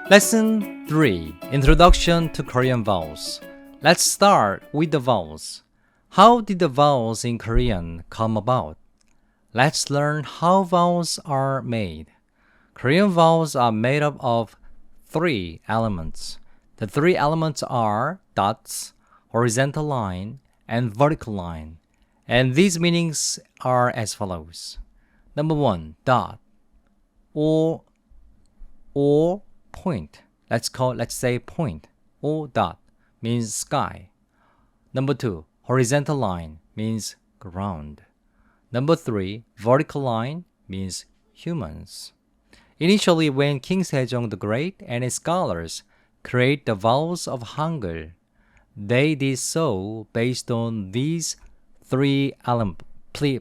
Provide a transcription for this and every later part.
Lesson 3 Introduction to Korean Vowels. Let's start with the vowels. How did the vowels in Korean come about? Let's learn how vowels are made. Korean vowels are made up of 3 elements. The 3 elements are dots, horizontal line, and vertical line. And these meanings are as follows. Number 1, dot, or point. Let's say point, or dot means sky. Number 2, horizontal line means ground. Number 3, vertical line means humans. Initially, when King Sejong the Great and his scholars create the vowels of Hangul, they did so based on these 3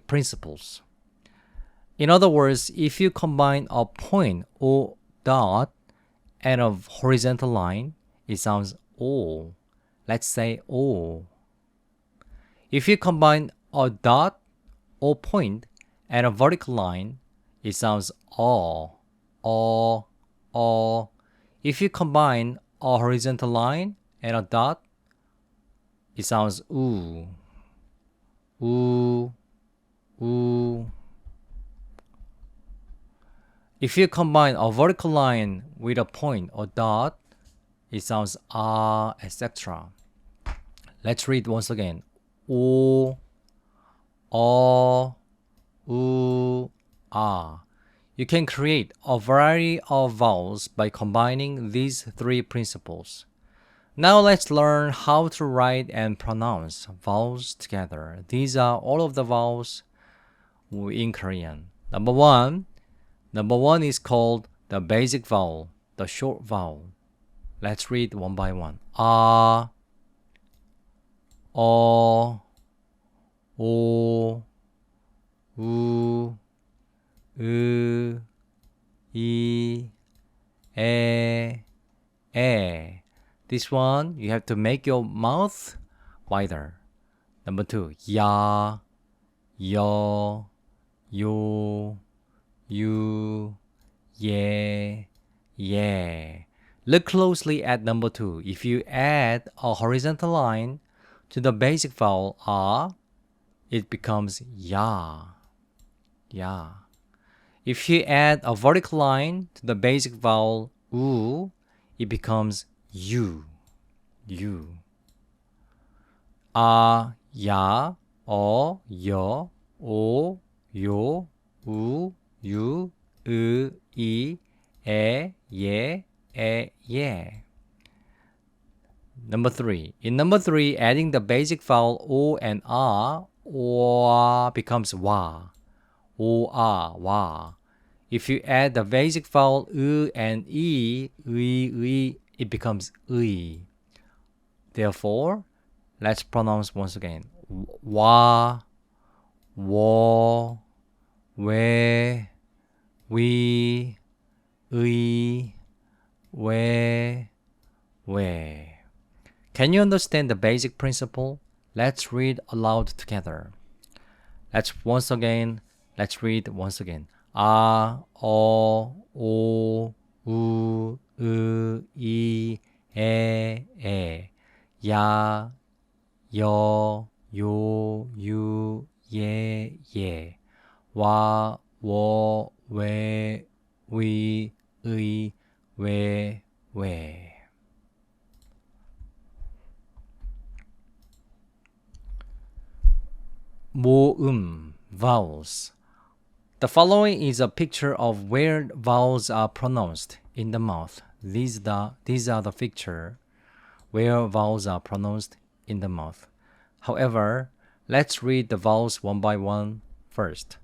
principles. In other words, if you combine a point or dot and a horizontal line, it sounds O. Let's say O. If you combine a dot or point and a vertical line, it sounds O. If you combine a horizontal line and a dot, it sounds oo. If you combine a vertical line with a point or dot, it sounds etc. Let's read once again. O, ah. You can create a variety of vowels by combining these 3 principles. Now let's learn how to write and pronounce vowels together. These are all of the vowels in Korean. Number one is called the basic vowel, the short vowel. Let's read one by one. A, O, U, I, E. This one, you have to make your mouth wider. Number 2, ya, yo, you, yeah. Look closely at number 2. If you add a horizontal line to the basic vowel a, it becomes ya. If you add a vertical line to the basic vowel u, it becomes you. A, ya, o, yo, o, yo, u, you, I, ye. Number 3. In number 3, adding the basic vowel o and a, becomes wa. Wa. If you add the basic vowel u and I, it becomes ui. Therefore, let's pronounce once again. Wa, wo, we, we, Can you understand the basic principle? Let's read aloud together. Let's read once again. A, O, U, I, E. Ya, yo, you, ye. Wa, wo, we, 모음, vowels. The following is a picture of where vowels are pronounced in the mouth. These are the picture where vowels are pronounced in the mouth. However, let's read the vowels one by one first.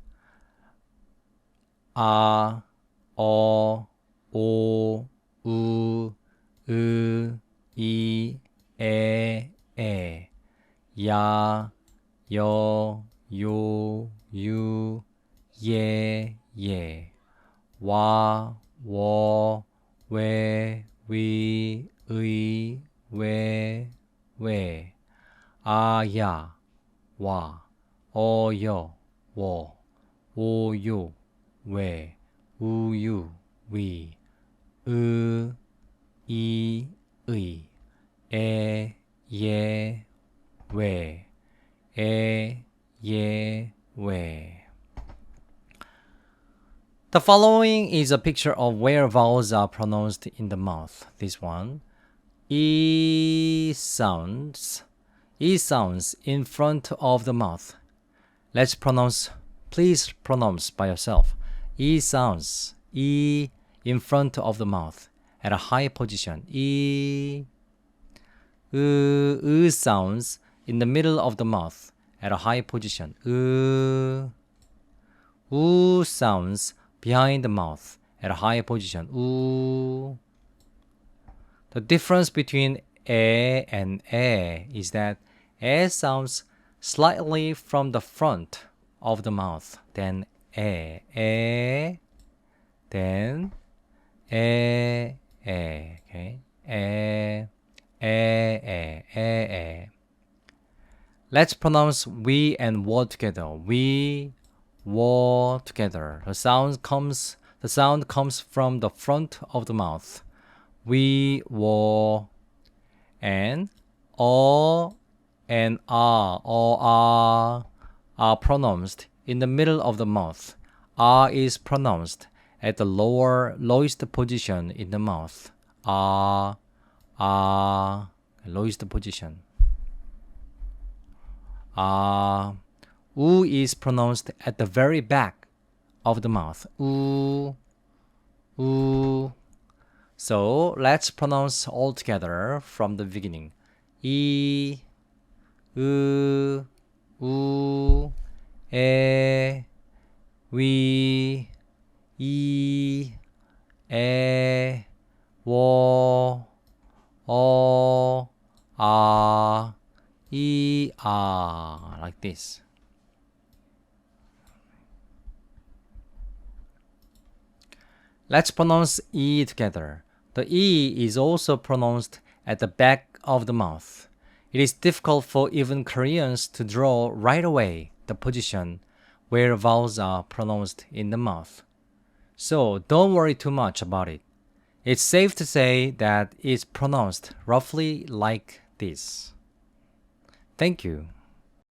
A, O, U, I, E. Ya, yo, you, ye. Wa, wo, we, A, ya, wa. O, yo, wo. O, you, we. U, you, we. 이, 의, 에, 예, 왜, 에, 예, 왜. The following is a picture of where vowels are pronounced in the mouth. This one. E sounds in front of the mouth. Let's pronounce, please pronounce by yourself. E sounds, E in front of the mouth at a high position. E. Sounds in the middle of the mouth at a high position. Sounds behind the mouth at a high position. The difference between 에 and 에 is that 에 sounds slightly from the front of the mouth, then 에, then 에, okay, 에. Let's pronounce we and wo together. We, wo together. The sound comes from the front of the mouth. We, wo, and and are pronounced in the middle of the mouth. Is pronounced at the lowest position in the mouth. Lowest position. Is pronounced at the very back of the mouth. So let's pronounce all together from the beginning. 이, 우, 에, 위, 이, 에, 워, 이, like this. Let's pronounce E together. The E is also pronounced at the back of the mouth. It is difficult for even Koreans to draw right away the position where vowels are pronounced in the mouth. So don't worry too much about it. It's safe to say that it's pronounced roughly like this. Thank you.